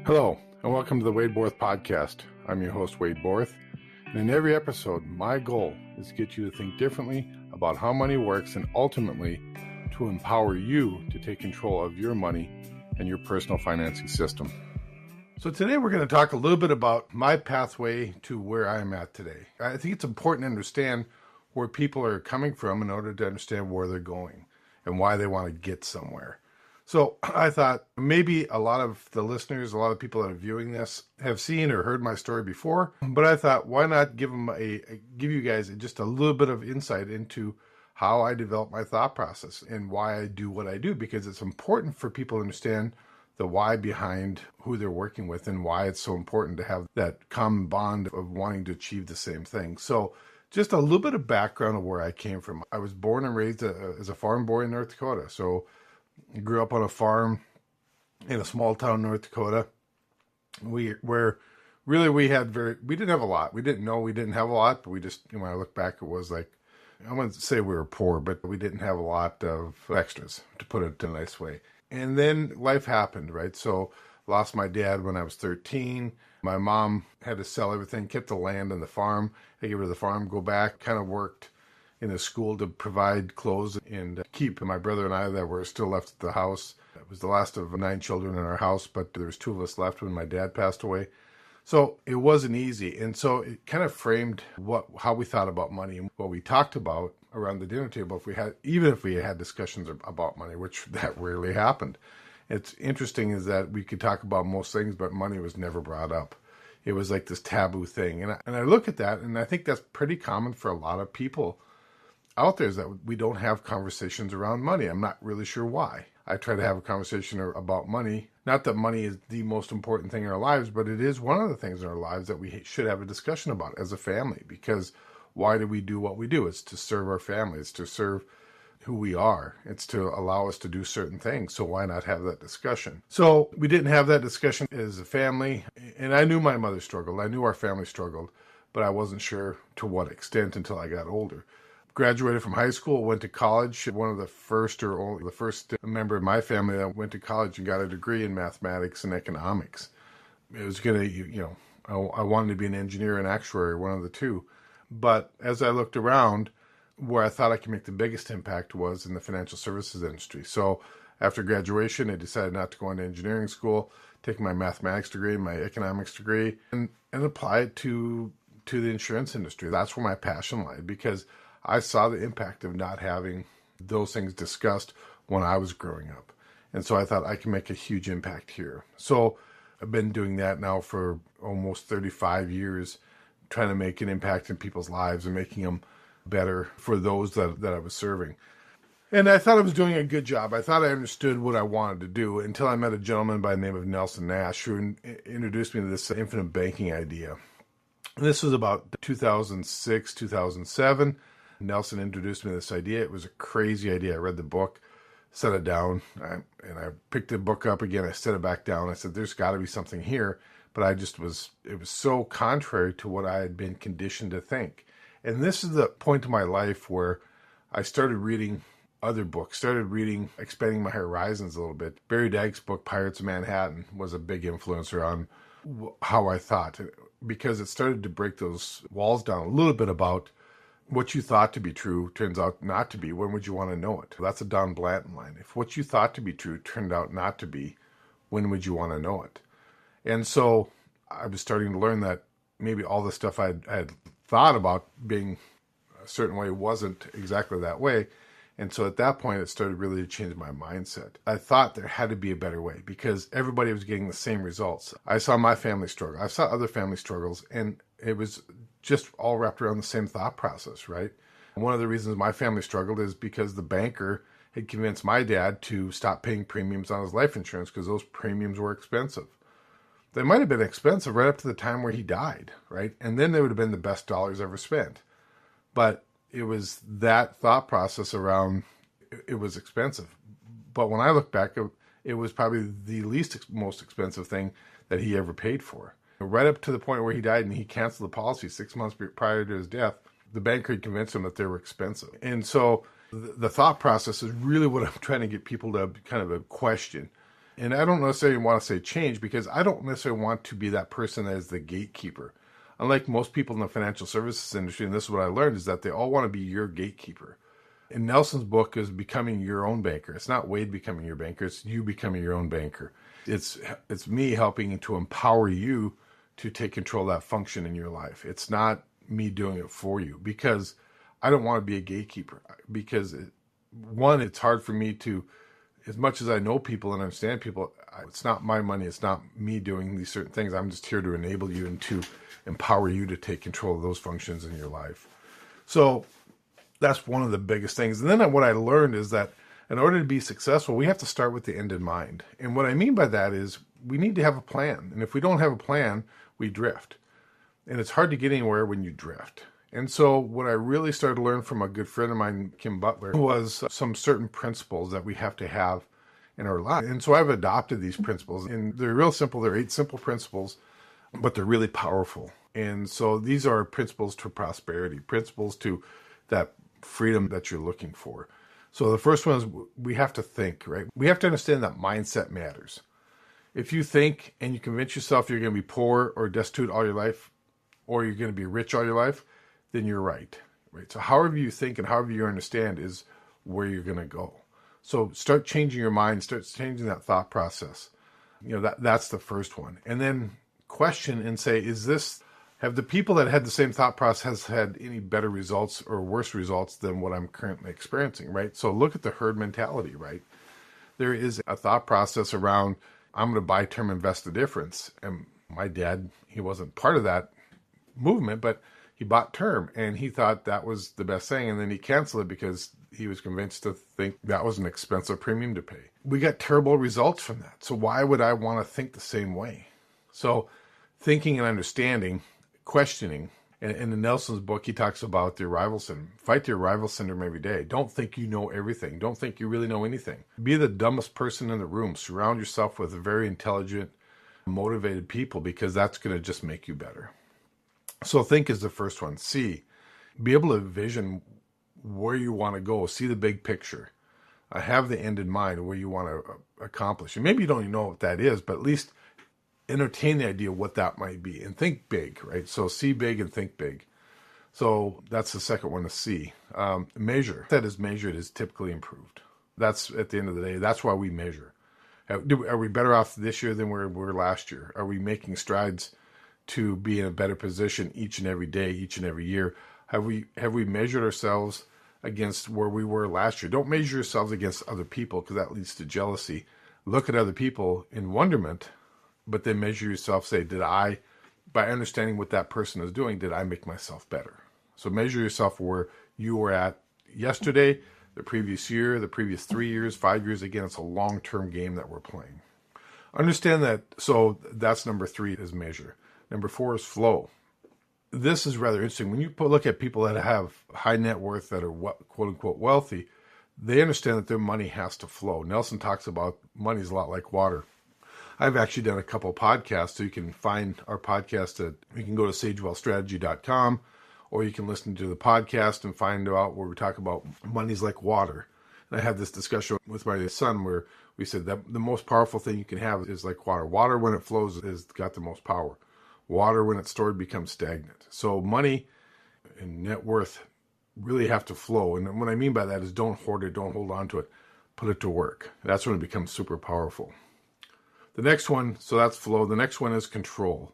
Hello, and welcome to the Wade Borth Podcast. I'm your host, Wade Borth, and in every episode, my goal is to get you to think differently about how money works and ultimately to empower you to take control of your money and your personal financing system. So today we're going to talk a little bit about my pathway to where I'm at today. I think it's important to understand where people are coming from in order to understand where they're going and why they want to get somewhere. So I thought maybe a lot of the listeners, a lot of people that are viewing this have seen or heard my story before, but I thought why not give you guys just a little bit of insight into how I develop my thought process and why I do what I do, because it's important for people to understand the why behind who they're working with and why it's so important to have that common bond of wanting to achieve the same thing. So just a little bit of background of where I came from. I was born and raised as a farm boy in North Dakota. So I grew up on a farm in a small town, North Dakota. We didn't have a lot. We didn't know we didn't have a lot, but we just, when I look back, it was like, I wouldn't say we were poor, but we didn't have a lot of extras, to put it in a nice way. And then life happened, right? So lost my dad when I was 13. My mom had to sell everything, kept the land and the farm. I gave her the farm, go back, kind of worked in a school to provide clothes and keep my brother and I that were still left at the house. It was the last of 9 children in our house, but there was 2 of us left when my dad passed away. So it wasn't easy. And so it kind of framed how we thought about money and what we talked about around the dinner table, even if we had discussions about money, which that rarely happened. It's interesting is that we could talk about most things, but money was never brought up. It was like this taboo thing. And I look at that, and I think that's pretty common for a lot of people out there, is that we don't have conversations around money. I'm not really sure why. I try to have a conversation about money. Not that money is the most important thing in our lives, but it is one of the things in our lives that we should have a discussion about as a family. Because why do we do what we do? It's to serve our family. It's to serve who we are. It's to allow us to do certain things. So why not have that discussion? So we didn't have that discussion as a family. And I knew my mother struggled. I knew our family struggled, but I wasn't sure to what extent until I got older. Graduated from high school, went to college. One of the first member of my family that went to college and got a degree in mathematics and economics. It was going to, I wanted to be an engineer and actuary, one of the two. But as I looked around, where I thought I could make the biggest impact was in the financial services industry. So after graduation, I decided not to go into engineering school, take my mathematics degree, my economics degree, and apply it to the insurance industry. That's where my passion lied, because I saw the impact of not having those things discussed when I was growing up. And so I thought I can make a huge impact here. So I've been doing that now for almost 35 years, trying to make an impact in people's lives and making them better for those that I was serving. And I thought I was doing a good job. I thought I understood what I wanted to do until I met a gentleman by the name of Nelson Nash, who introduced me to this infinite banking idea. And this was about 2006, 2007. Nelson introduced me to this idea. It was a crazy idea. I read the book, set it down, and I picked the book up again. I set it back down. I said, there's got to be something here. But it was so contrary to what I had been conditioned to think. And this is the point of my life where I started reading other books, expanding my horizons a little bit. Barry Dagg's book, Pirates of Manhattan, was a big influencer on how I thought, because it started to break those walls down a little bit about what you thought to be true turns out not to be. When would you want to know it? That's a Don Blanton line. If what you thought to be true turned out not to be, when would you want to know it? And so I was starting to learn that maybe all the stuff I had thought about being a certain way wasn't exactly that way. And so at that point, it started really to change my mindset. I thought there had to be a better way because everybody was getting the same results. I saw my family struggle. I saw other family struggles, and it was just all wrapped around the same thought process, right? And one of the reasons my family struggled is because the banker had convinced my dad to stop paying premiums on his life insurance because those premiums were expensive. They might have been expensive right up to the time where he died, right? And then they would have been the best dollars ever spent. But it was that thought process around it was expensive. But when I look back, it was probably the most expensive thing that he ever paid for. Right up to the point where he died and he canceled the policy 6 months prior to his death, the banker had convinced him that they were expensive. And so the thought process is really what I'm trying to get people to kind of question. And I don't necessarily want to say change because I don't necessarily want to be that person that is the gatekeeper. Unlike most people in the financial services industry, and this is what I learned, is that they all want to be your gatekeeper. In Nelson's book is becoming your own banker. It's not Wade becoming your banker. It's you becoming your own banker. It's me helping to empower you to take control of that function in your life. It's not me doing it for you because I don't want to be a gatekeeper. Because one, it's hard for me to, as much as I know people and understand people, it's not my money. It's not me doing these certain things. I'm just here to enable you and to empower you to take control of those functions in your life. So that's one of the biggest things. And then what I learned is that in order to be successful, we have to start with the end in mind. And what I mean by that is we need to have a plan. And if we don't have a plan, we drift. And it's hard to get anywhere when you drift. And so what I really started to learn from a good friend of mine, Kim Butler, was some certain principles that we have to have in our life. And so I've adopted these principles. And they're real simple. They're 8 simple principles, but they're really powerful. And so these are principles to prosperity, principles to that freedom that you're looking for. So the first one is we have to think, right? We have to understand that mindset matters. If you think and you convince yourself you're going to be poor or destitute all your life, or you're going to be rich all your life, then you're right. So however you think and however you understand is where you're going to go. So start changing your mind, start changing that thought process. That's the first one. And then question and say, have the people that had the same thought process had any better results or worse results than what I'm currently experiencing, right? So look at the herd mentality, right? There is a thought process around, I'm going to buy term, invest the difference. And my dad, he wasn't part of that movement, but he bought term and he thought that was the best thing. And then he canceled it because he was convinced to think that was an expensive premium to pay. We got terrible results from that. So why would I want to think the same way? So thinking and understanding, questioning. And in Nelson's book, he talks about the arrival syndrome. Fight the arrival syndrome every day. Don't think you know everything. Don't think you really know anything. Be the dumbest person in the room. Surround yourself with very intelligent, motivated people because that's going to just make you better. So think is the first one. C, be able to vision where you want to go. See the big picture. Have the end in mind where you want to accomplish. And maybe you don't even know what that is, but at least entertain the idea of what that might be and think big, right? So see big and think big. So that's the second one to see. Measure. That is measured is typically improved. That's at the end of the day. That's why we measure. Are we better off this year than we were last year? Are we making strides to be in a better position each and every day, each and every year? Have we measured ourselves against where we were last year? Don't measure yourselves against other people because that leads to jealousy. Look at other people in wonderment, but then measure yourself. Say, by understanding what that person is doing, did I make myself better? So measure yourself where you were at yesterday, the previous year, the previous 3 years, 5 years. Again, it's a long-term game that we're playing. Understand that. So that's number 3 is measure. Number 4 is flow. This is rather interesting. When you look at people that have high net worth that are quote unquote wealthy, they understand that their money has to flow. Nelson talks about money is a lot like water. I've actually done a couple of podcasts, so you can find our podcast you can go to sagewealthstrategy.com, or you can listen to the podcast and find out where we talk about money's like water. And I had this discussion with my son where we said that the most powerful thing you can have is like water. Water, when it flows, has got the most power. Water, when it's stored, becomes stagnant. So money and net worth really have to flow. And what I mean by that is don't hoard it, don't hold on to it, put it to work. That's when it becomes super powerful. The next one, so that's flow. The next one is control.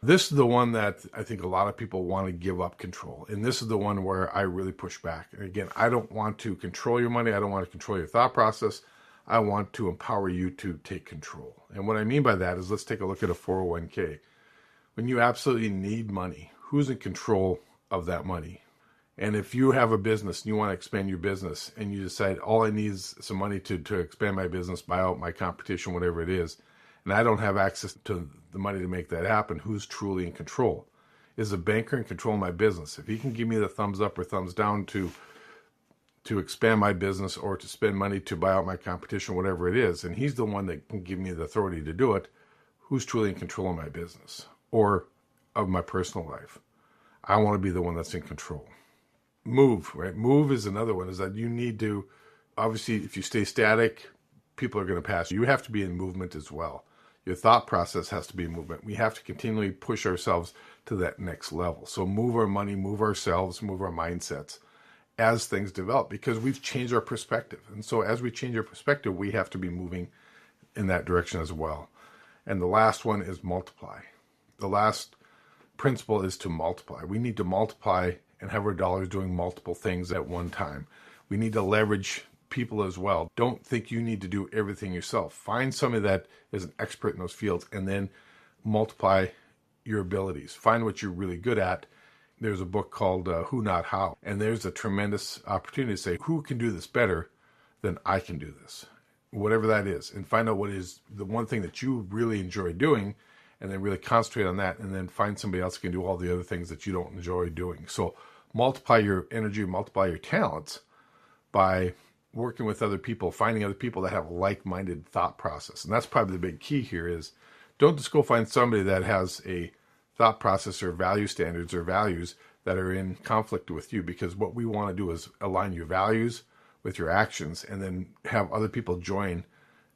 This is the one that I think a lot of people want to give up control. And this is the one where I really push back. And again, I don't want to control your money. I don't want to control your thought process. I want to empower you to take control. And what I mean by that is let's take a look at a 401k. When you absolutely need money, who's in control of that money? And if you have a business and you want to expand your business and you decide all I need is some money to expand my business, buy out my competition, whatever it is, and I don't have access to the money to make that happen, who's truly in control? Is the banker in control of my business? If he can give me the thumbs up or thumbs down to expand my business or to spend money to buy out my competition, whatever it is, and he's the one that can give me the authority to do it, who's truly in control of my business or of my personal life? I want to be the one that's in control. Move, right? Move is another one, is that you need to, obviously, if you stay static, people are going to pass you. You have to be in movement as well. Your thought process has to be in movement. We have to continually push ourselves to that next level. So move our money, move ourselves, move our mindsets as things develop, because we've changed our perspective. And so as we change our perspective, we have to be moving in that direction as well. And the last one is multiply. The last principle is to multiply. We need to multiply and have our dollars doing multiple things at one time. We need to leverage people as well. Don't think you need to do everything yourself. Find somebody that is an expert in those fields and then multiply your abilities. Find what you're really good at. There's a book called Who Not How, and there's a tremendous opportunity to say, who can do this better than I can do this? Whatever that is, and find out what is the one thing that you really enjoy doing, and then really concentrate on that, and then find somebody else who can do all the other things that you don't enjoy doing. So multiply your energy, multiply your talents by working with other people, finding other people that have like-minded thought process. And that's probably the big key here is don't just go find somebody that has a thought process or value standards or values that are in conflict with you, because what we want to do is align your values with your actions and then have other people join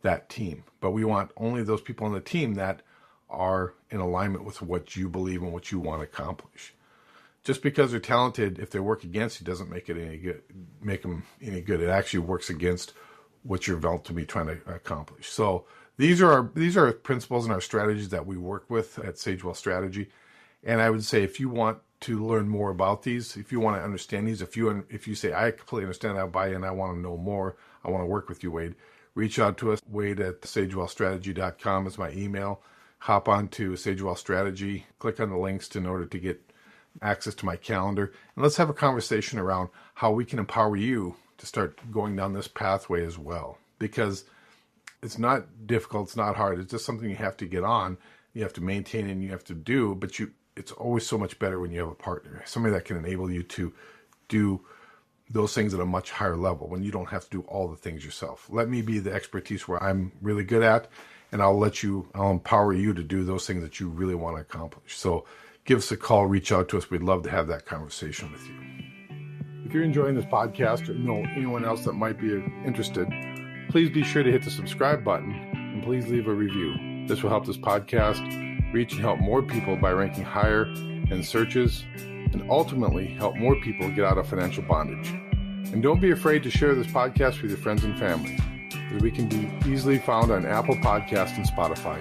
that team. But we want only those people on the team that are in alignment with what you believe and what you want to accomplish. Just because they're talented, if they work against you, doesn't make them any good. It actually works against what you're ultimately trying to accomplish. So these are our principles and our strategies that we work with at Sagewell Strategy. And I would say if you want to learn more about these, if you want to understand these, if you say, I completely understand, I buy in, I want to know more, I want to work with you, Wade, reach out to us. Wade at sagewellstrategy.com is my email. Hop on to Sagewell Strategy, click on the links in order to get access to my calendar, and let's have a conversation around how we can empower you to start going down this pathway as well. Because it's not difficult, it's not hard, it's just something you have to get on, you have to maintain, and you have to do, but it's always so much better when you have a partner, somebody that can enable you to do those things at a much higher level when you don't have to do all the things yourself. Let me be the expertise where I'm really good at, and I'll empower you to do those things that you really want to accomplish. So give us a call, reach out to us. We'd love to have that conversation with you. If you're enjoying this podcast or know anyone else that might be interested, please be sure to hit the subscribe button and please leave a review. This will help this podcast reach and help more people by ranking higher in searches and ultimately help more people get out of financial bondage. And don't be afraid to share this podcast with your friends and family, as we can be easily found on Apple Podcasts and Spotify.